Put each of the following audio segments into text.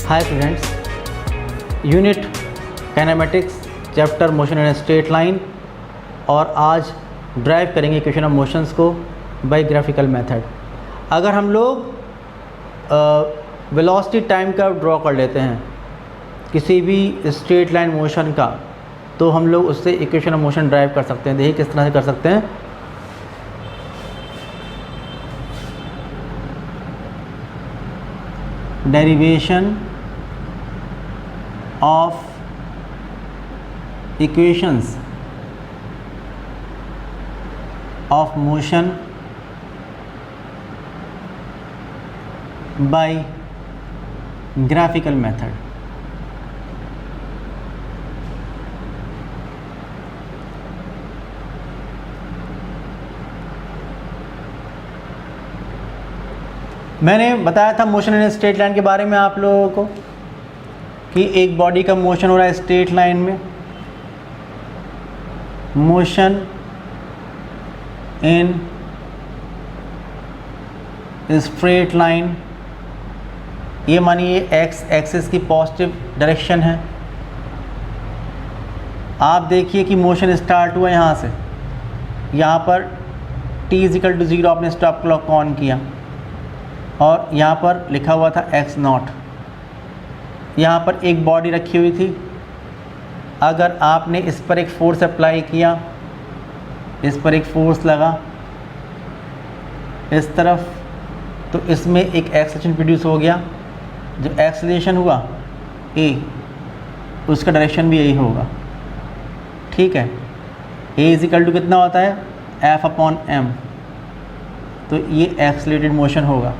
Hi students, unit kinematics chapter motion in straight line, और आज drive करेंगे equation of motions को bye graphical method. अगर हम लोग वेलोसिटी टाइम कर्व ड्रॉ कर लेते हैं किसी भी स्ट्रेट लाइन मोशन का, तो हम लोग उससे इक्वेशन ऑफ मोशन ड्राइव कर सकते हैं। देखिए किस तरह से कर सकते हैं। Derivation of equations of motion by graphical method. मैंने बताया था मोशन इन स्ट्रेट लाइन के बारे में आप लोगों को कि एक बॉडी का मोशन हो रहा है स्ट्रेट लाइन में। मोशन इन स्ट्रेट लाइन, ये मानिए एक्स एक्सिस की पॉजिटिव डायरेक्शन है। आप देखिए कि मोशन स्टार्ट हुआ यहाँ से, यहाँ पर t=0 आपने स्टॉप क्लॉक ऑन किया और यहाँ पर लिखा हुआ था x0। यहाँ पर एक बॉडी रखी हुई थी। अगर आपने इस पर एक फोर्स अप्लाई किया, इस पर एक फोर्स लगा इस तरफ, तो इसमें एक एक्सेलेरेशन प्रोड्यूस हो गया। जो एक्सेलेरेशन हुआ a, उसका डायरेक्शन भी यही होगा। ठीक है, a कितना होता है F/m, तो ये एक्सेलरेटेड मोशन होगा,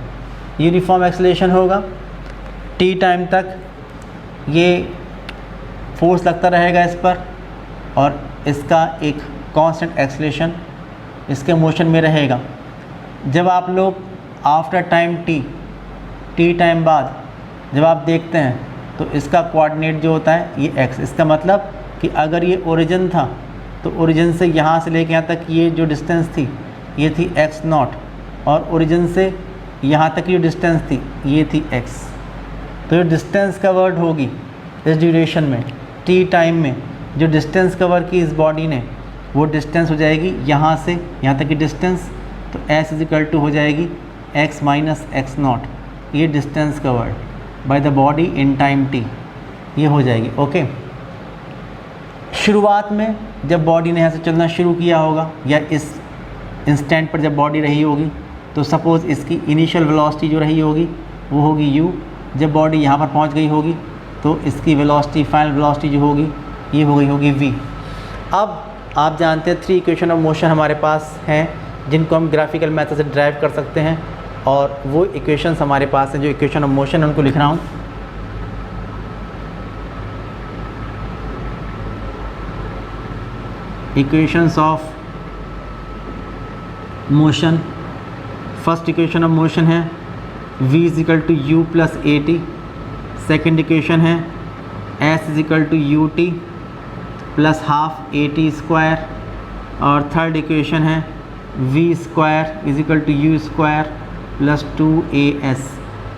यूनिफॉर्म एक्सेलरेशन होगा। t टाइम तक ये फोर्स लगता रहेगा इस पर और इसका एक कांस्टेंट एक्सेलरेशन इसके मोशन में रहेगा। जब आप लोग आफ्टर टाइम t टाइम बाद जब आप देखते हैं तो इसका कोऑर्डिनेट जो होता है ये x। इसका मतलब कि अगर ये ओरिजिन था तो ओरिजिन से यहाँ से लेके यहाँ तक ये जो डिस्टेंस थी ये थी x0, और ओरिजिन से यहाँ तक की जो डिस्टेंस थी ये थी x। तो ये डिस्टेंस कवर्ड होगी इस ड्यूरेशन में, t टाइम में जो डिस्टेंस कवर की इस बॉडी ने, वो डिस्टेंस हो जाएगी यहाँ से यहाँ तक की डिस्टेंस। तो s हो जाएगी x - x0, ये distance covered by the body in time t, ये हो जाएगी। ओके, शुरुआत में जब बॉडी ने यहाँ से चलना शुरू किया होगा या इस इंस्टेंट पर जब बॉडी रही होगी, तो सपोज़ इसकी इनिशियल वेलोसिटी जो रही होगी वो होगी u। जब बॉडी यहाँ पर पहुँच गई होगी तो इसकी वेलोसिटी, फाइनल वेलोसिटी जो होगी ये हो गई होगी v। अब आप जानते हैं 3 इक्वेशन ऑफ मोशन हमारे पास हैं जिनको हम ग्राफिकल मेथड से ड्राइव कर सकते हैं, और वो इक्वेशंस हमारे पास हैं जो इक्वेशन ऑफ मोशन, उनको लिख रहा हूँ। Equations of motion, first equation of motion है v = u + at। Second equation है s = ut + ½ at², और थर्ड इक्वेशन है v² = u² + 2as।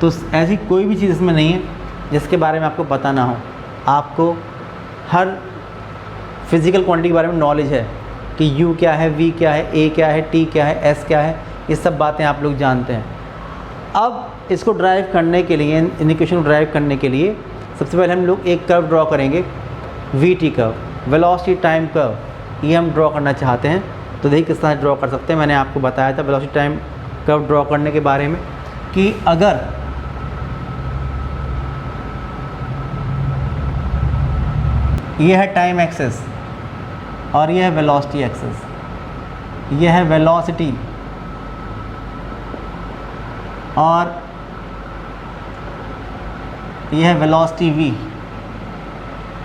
तो ऐसी कोई भी चीज़ इसमें नहीं है जिसके बारे में आपको पता ना हो। आपको हर फिज़िकल क्वांटिटी के बारे में नॉलेज है कि u क्या है, v क्या है, a क्या है, t क्या है, s क्या है, ये सब बातें आप लोग जानते हैं। अब इसको ड्राइव करने के लिए, इन इक्वेशन को ड्राइव करने के लिए सबसे पहले हम लोग एक कर्व ड्रॉ करेंगे, vt curve, velocity time curve, ये हम ड्रॉ करना चाहते हैं। तो देखिए किस तरह ड्रॉ कर सकते हैं। मैंने आपको बताया था वेलोसिटी टाइम कर्व ड्रॉ करने के बारे में कि अगर ये है टाइम एक्सिस और ये है वेलोसिटी एक्सिस, ये है वेलोसिटी और ये है वेलोसिटी v,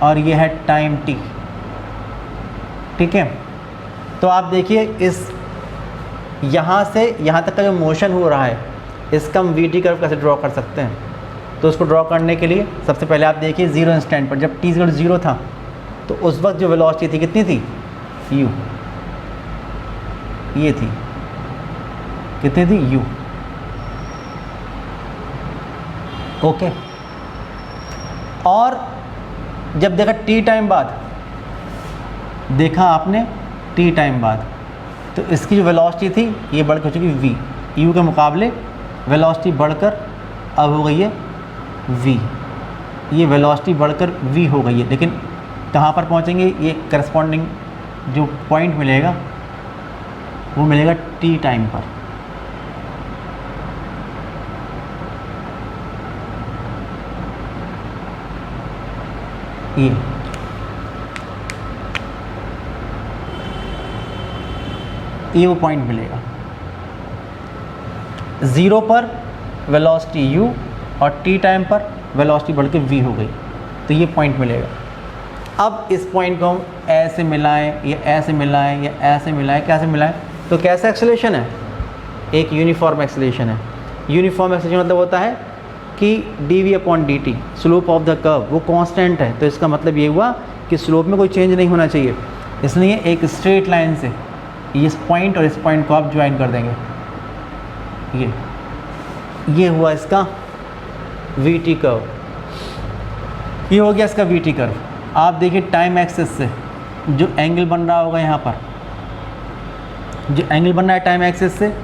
और ये है टाइम t। ठीक है, तो आप देखिए इस यहाँ से यहाँ तक का जो मोशन हो रहा है इसका हम vt कर्व कैसे ड्रॉ कर सकते हैं। तो उसको ड्रॉ करने के लिए सबसे पहले आप देखिए 0 इंस्टेंट पर जब t 0 था तो उस वक्त जो वेलोसिटी थी कितनी थी, u, ये थी, कितनी थी, u। ओके, और जब देखा टी टाइम बाद, देखा आपने टी टाइम बाद, तो इसकी जो वेलोसिटी थी ये बढ़ के हो चुकी वी, यू के मुकाबले वेलोसिटी बढ़कर अब हो गई है वी, ये वेलोसिटी बढ़कर वी हो गई है। लेकिन कहाँ पर पहुँचेंगे, ये करस्पॉन्डिंग जो पॉइंट मिलेगा वो मिलेगा टी टाइम पर। ये वो पॉइंट मिलेगा। 0 पर वेलोसिटी u और टी टाइम पर वेलोसिटी बढ़ के v हो गई, तो ये पॉइंट मिलेगा। अब इस पॉइंट को हम ऐसे मिलाएं या ऐसे मिलाएं या ऐसे मिलाएं, कैसे मिलाएं, तो कैसा एक्सेलेरेशन है, एक यूनिफॉर्म एक्सेलेरेशन है। यूनिफॉर्म एक्सेलेरेशन मतलब होता है कि dv/dt slope of the curve वो कांस्टेंट है, तो इसका मतलब ये हुआ कि स्लोप में कोई चेंज नहीं होना चाहिए। इसलिए एक स्ट्रेट लाइन से इस पॉइंट और इस पॉइंट को आप ज्वाइन कर देंगे, ये हुआ इसका वी.टी कर्व, ये हो गया इसका वी.टी कर्व। आप देखिए टाइम एक्सिस से जो एंगल बन रहा होगा, यहाँ पर जो एंगल बन रहा है टाइम एक्सिस से,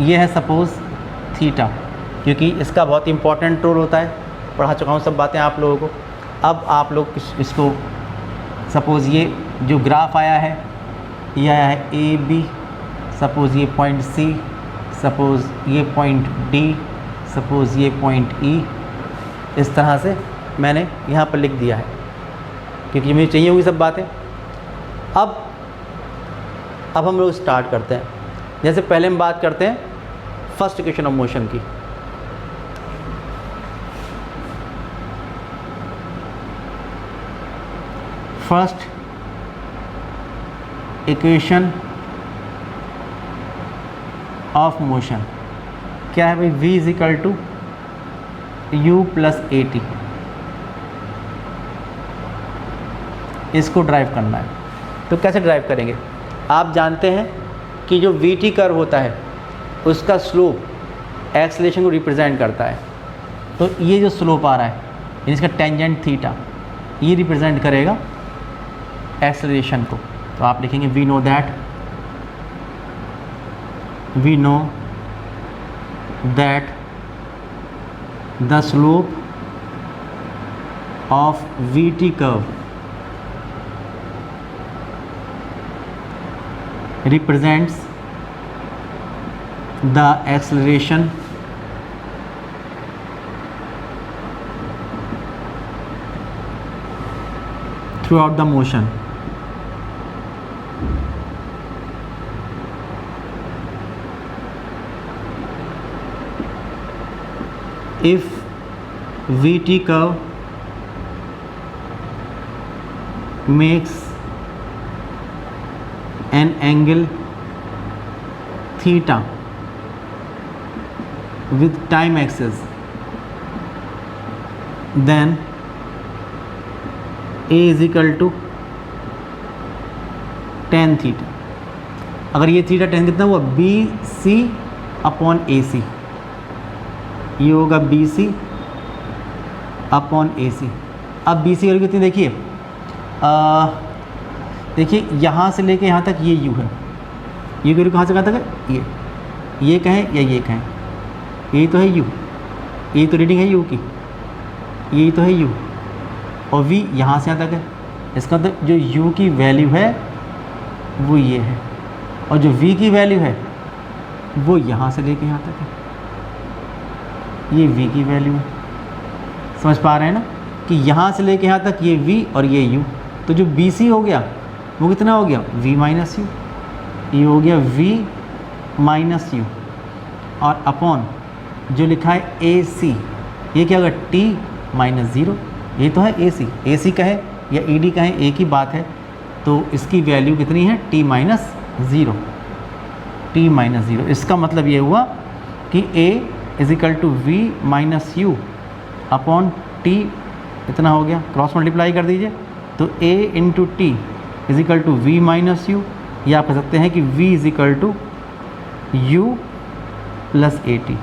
ये है सपोज़ थीटा, क्योंकि इसका बहुत इंपॉर्टेंट रोल होता है। पढ़ा चुका हूँ सब बातें आप लोगों को। अब आप लोग इसको सपोज़ ये जो ग्राफ आया है, ये आया है ए बी, सपोज़ ये पॉइंट सी, सपोज़ ये पॉइंट डी, सपोज़ ये पॉइंट ई, इस तरह से मैंने यहाँ पर लिख दिया है, क्योंकि मुझे चाहिए हुई सब बातें। अब हम लोग स्टार्ट करते हैं। जैसे पहले हम बात करते हैं फर्स्ट इक्वेशन ऑफ मोशन की। फर्स्ट इक्वेशन ऑफ मोशन क्या है भाई, v is equal to u plus a t. इसको ड्राइव करना है, तो कैसे ड्राइव करेंगे। आप जानते हैं कि जो v.t कर्व होता है उसका स्लोप एक्सेलेरेशन को रिप्रेजेंट करता है। तो ये जो स्लोप आ रहा है इसका टेंजेंट थीटा, ये रिप्रेजेंट करेगा एक्सेलरेशन को। तो आप लिखेंगे we know that the slope of v t curve represents the acceleration throughout the motion. If v.t curve makes an angle theta with time axis, then a is equal to tan theta। अगर ये theta tan कितना हुआ, B C upon A सी, ये होगा B C upon A सी। अब B C कितनी देखिए, देखिए यहाँ से लेके यहाँ तक ये u है, ये वैल्यू कहाँ से कहाँ तक है, ये कहें या ये कहें, यही तो है u, यही तो रीडिंग है u की, यही तो है u, और v यहाँ से यहाँ तक है। इसका मतलब जो u की वैल्यू है वो ये है, और जो v की वैल्यू है वो यहाँ से लेके यहाँ तक है, ये v की वैल्यू है। समझ पा रहे हैं ना कि यहाँ से लेके यहाँ तक ये v और ये u, तो जो BC हो गया वो कितना हो गया, v माइनस यू, ये हो गया v माइनस यू, और अपॉन जो लिखा है AC, ये क्या होगा, t माइनस ज़ीरो। ये तो है AC कहे या ED कहें एक ही बात है। तो इसकी वैल्यू कितनी है, t minus zero, t minus zero. इसका मतलब ये हुआ कि A is equal to v minus you upon t, इतना हो गया, क्रॉस मल्टीप्लाई कर दीजिए, तो a into t is equal to we minus u, या आप कह सकते हैं कि v is equal to u plus a t.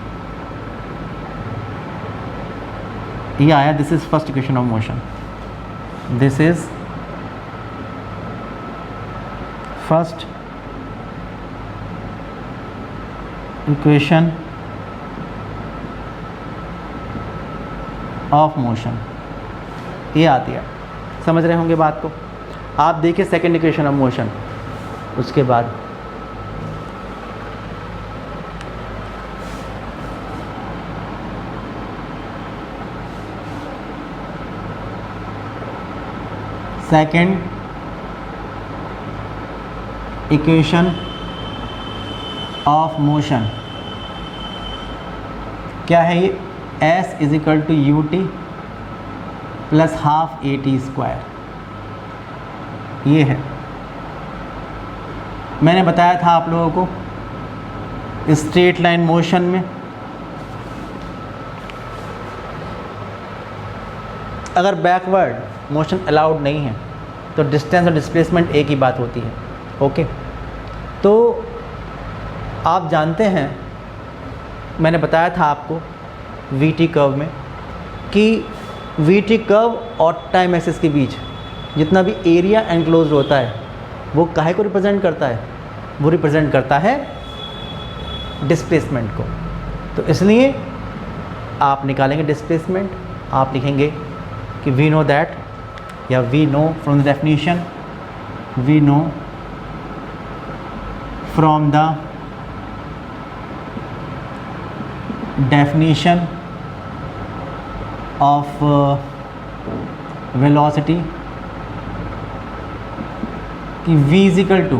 ये आया, this is first equation of motion, this is first equation of motion, ये आती है। समझ रहे होंगे बात को। आप देखिए सेकंड इक्वेशन ऑफ मोशन, उसके बाद सेकंड इक्वेशन ऑफ मोशन क्या है ये, s is equal to u t plus half a t square, ये है। मैंने बताया था आप लोगों को स्ट्रेट लाइन मोशन में अगर बैकवर्ड मोशन अलाउड नहीं है तो डिस्टेंस और डिस्प्लेसमेंट एक ही बात होती है। ओके, तो आप जानते हैं, मैंने बताया था आपको वी टी कर्व में कि वी टी कर्व और टाइम एक्सिस के बीच जितना भी एरिया एनक्लोज्ड होता है वो काहे को रिप्रेजेंट करता है, वो रिप्रेजेंट करता है डिस्प्लेसमेंट को। तो इसलिए आप निकालेंगे डिस्प्लेसमेंट, आप लिखेंगे कि वी नो दैट, या we know from the definition, we know from the definition of velocity कि v is equal to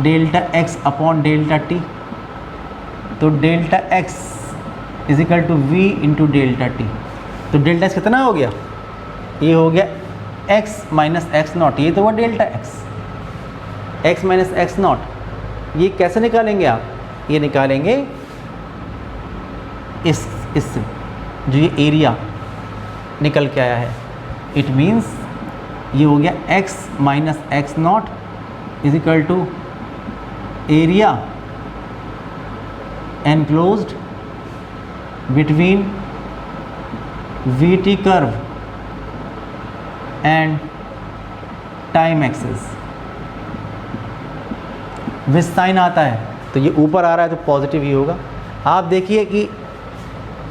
delta x upon delta t, तो delta x is equal to v into delta t। तो delta x कितना हो गया, ये हो गया x minus x not, ये तो हुआ delta x minus x not. ये कैसे निकालेंगे आप, ये निकालेंगे इससे जो ये एरिया निकल के आया है, इट मीन्स ये हो गया x minus x nought is equal to area enclosed between v t curve and time axis. With sign आता है तो ये ऊपर आ रहा है तो पॉजिटिव ही होगा। आप देखिए कि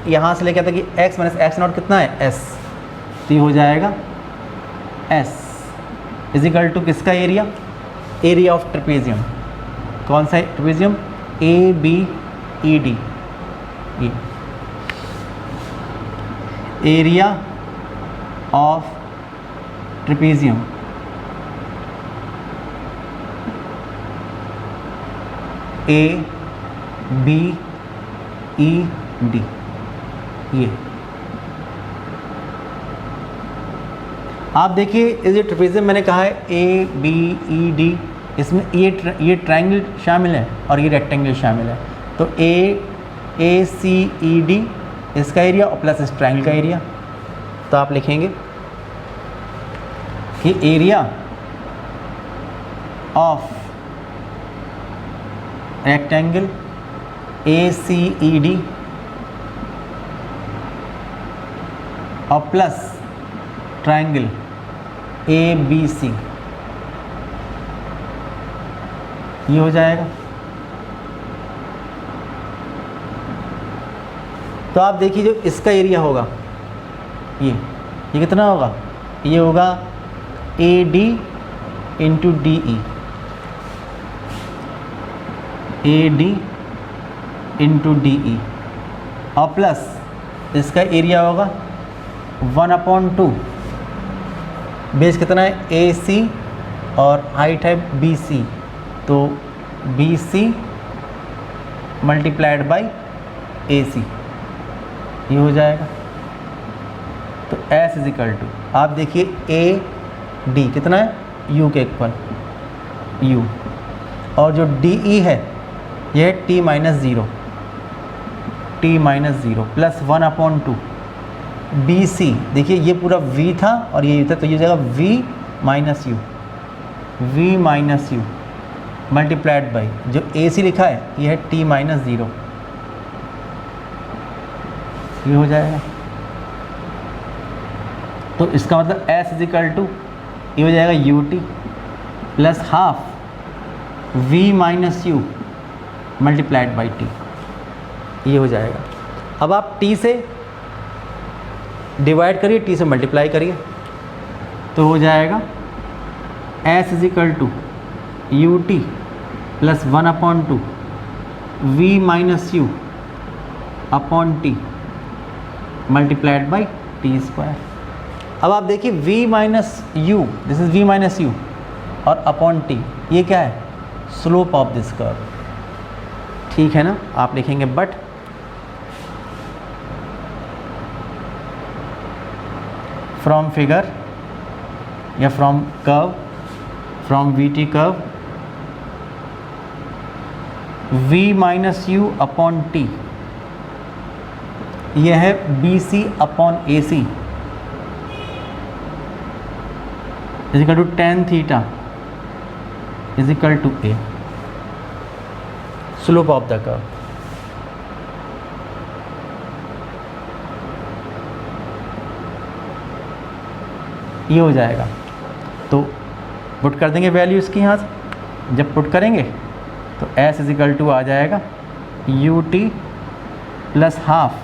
यहाँ से लेके आता कि x माइनस एक्स नॉट कितना है, s, तो ये हो जाएगा s इज इक्वल टू किसका एरिया, एरिया ऑफ ट्रेपेजियम। कौन सा trapezium, A B E D, ये area of trapezium A B E D, ये आप देखिए इस ट्रेपेजियम मैंने कहा है ए बी ई डी, इसमें ये ट्रायंगल शामिल है और ये रेक्टेंगल शामिल है। तो ए सी ई डी इसका एरिया और प्लस इस ट्रायंगल का एरिया, तो आप लिखेंगे कि area of rectangle A C E D और plus triangle A B C, ये हो जाएगा। तो आप देखिए जो इसका एरिया होगा ये कितना होगा, ये होगा A D into D E, A D into D E और प्लस इसका एरिया होगा 1/2, बेस कितना है ए सी और हाइट है बी सी, तो बी सी मल्टीप्लाइड बाई ए सी, ये हो जाएगा। तो S इज इक्वल टू, आप देखिए ए डी कितना है, U के इक्वल U, और जो डी ई है ये है T minus zero, T minus zero plus 1/2 B C, देखिए ये पूरा V था और ये था, तो ये हो जाएगा V minus you, V minus you multiplied by जो ए सी लिखा है ये है T माइनस ज़ीरो, ये हो जाएगा। तो इसका मतलब S इजिकल टू ये हो जाएगा you t plus half V minus you multiplied by T, ये हो जाएगा। अब आप T से डिवाइड करिए, T से मल्टीप्लाई करिए, तो हो जाएगा S is equal to u t plus 1/2 V minus you upon t multiplied by t square. अब आप देखिए V minus u, this is V minus u, और अपॉन टी, ये क्या है? स्लोप ऑफ दिस कर्व, ठीक है ना। आप लिखेंगे बट फ्रॉम फिगर या from curve, from v t curve, V minus you upon t, यह है B C upon A C is equal to tan theta is equal to a, slope of the curve. ये हो जाएगा। तो पुट कर देंगे value इसकी यहाँ से। जब पुट करेंगे तो S इजिकल टू आ जाएगा यू टी प्लस हाफ,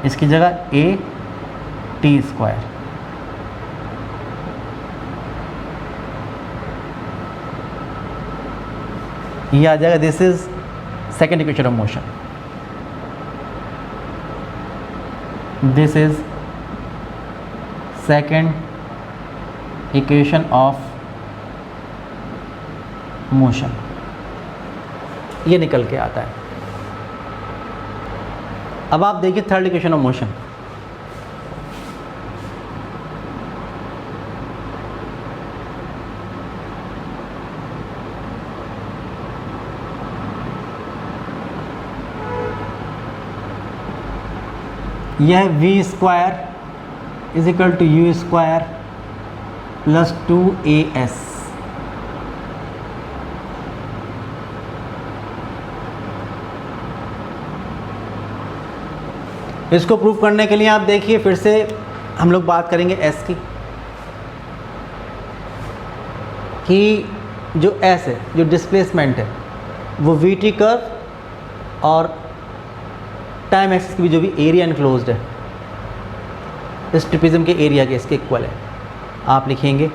इसकी जगह ए टी स्क्वायर, ये आ जाएगा। This is second equation of motion, this is second equation of motion, ये निकल के आता है। अब आप देखिए थर्ड इक्वेशन ऑफ मोशन, यह v square is equal to u square plus 2as, इसको प्रूव करने के लिए आप देखिए फिर से हम लोग बात करेंगे S की, कि जो S है, जो डिस्प्लेसमेंट है, वो वी टी कर्व और टाइम एक्सिस की भी जो भी एरिया इनक्लोज्ड है इस ट्रिपिज्म के एरिया के इसके इक्वल है। आप लिखेंगे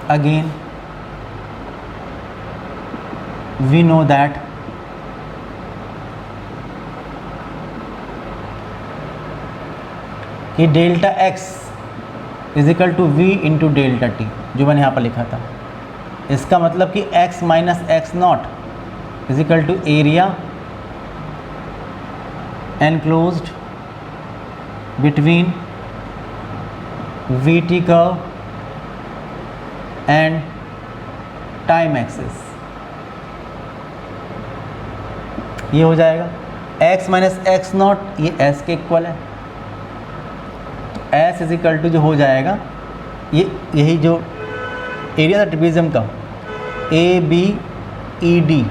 अगेन वी नो दैट कि delta x is equal to v into delta t, जो मैंने यहाँ पर लिखा था। इसका मतलब कि x minus x nought is equal to area enclosed between VT curve and time axis, ये हो जाएगा। x माइनस एक्स नॉट ये s के इक्वल है, तो s इजिकल टू जो हो जाएगा ये यही जो एरिया था ट्रिपिज्म का ए बी ई डी,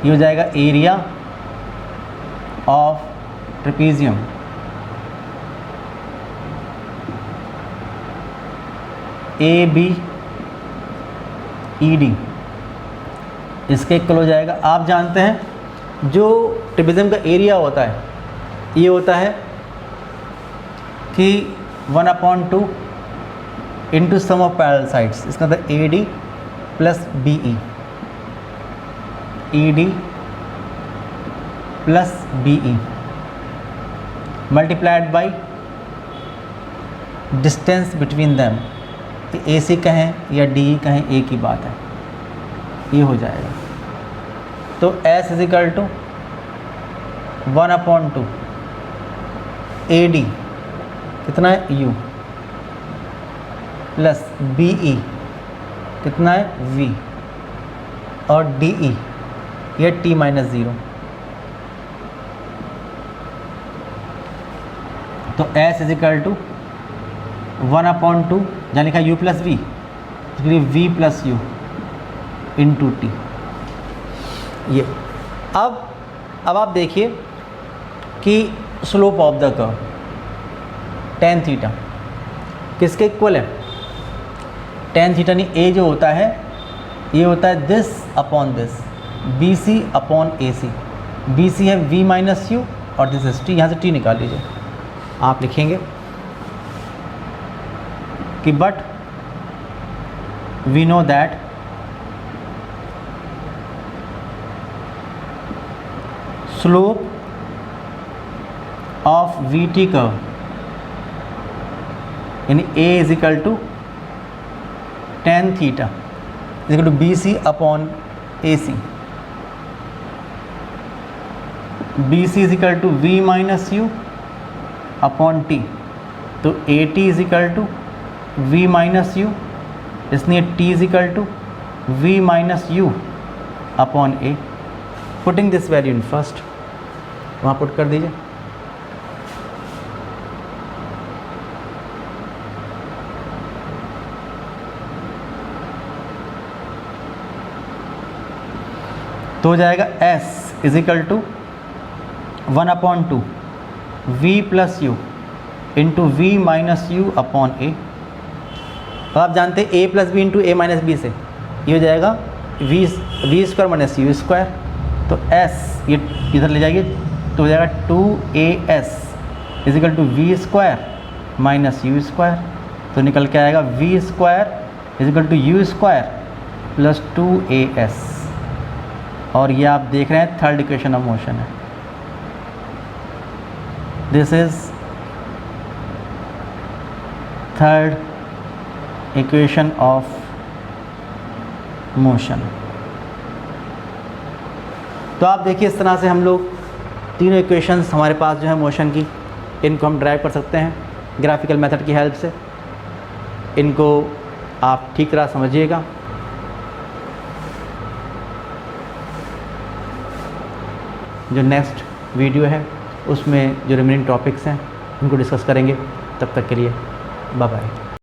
ये हो जाएगा area of trapezium A B E D, इसके इक्वल हो जाएगा। आप जानते हैं जो ट्रेपेजियम का एरिया होता है ये होता है कि 1/2 into sum of parallel sides, इसका मतलब A D plus B E D plus B E multiplied by distance between them, A C कहें या डी ई कहें एक ही बात है, ये हो जाएगा। तो S is equal to 1/2 A D कितना है U प्लस बी ई कितना है V और डी ई ये T माइनस 0। तो S इजिकल टू 1/2 जहाँ लिखा U प्लस V, इसलिए V plus U into t. ये अब आप देखिए कि slope of the curve tan theta किसके इक्वल है, tan थीटा नहीं, ए जो होता है ये होता है this upon this, B C upon A C. B C है v माइनस यू और दिस इज t, यहाँ से t निकाल लीजिए। आप लिखेंगे कि but we know that slope of v t curve यानी a is equal to tan theta is equal to B C upon A C. B C is equal to we minus you upon T, तो A T is equal to we minus U, इसलिए T is equal to we minus you upon A. Putting this value in first, वहाँ put कर दीजिए। तो हो जाएगा s is equal to 1/2 v plus U into V minus you upon ए। अब आप जानते हैं a plus b into a minus b से ये हो जाएगा v square minus u square, तो s ये इधर ले जाइए तो हो जाएगा 2as is equal to v square minus u square, तो निकल के आएगा v square is equal to u square plus 2as। और ये आप देख रहे हैं थर्ड इक्वेशन ऑफ मोशन है। This is third equation of motion. तो आप देखिए इस तरह से हम लोग तीनों इक्वेशंस हमारे पास जो है मोशन की, इनको हम ड्राइव कर सकते हैं ग्राफिकल मेथड की हेल्प से। इनको आप ठीक तरह समझिएगा। जो नेक्स्ट वीडियो है उसमें जो रिमेनिंग टॉपिक्स हैं उनको डिस्कस करेंगे। तब तक के लिए बाय बाय।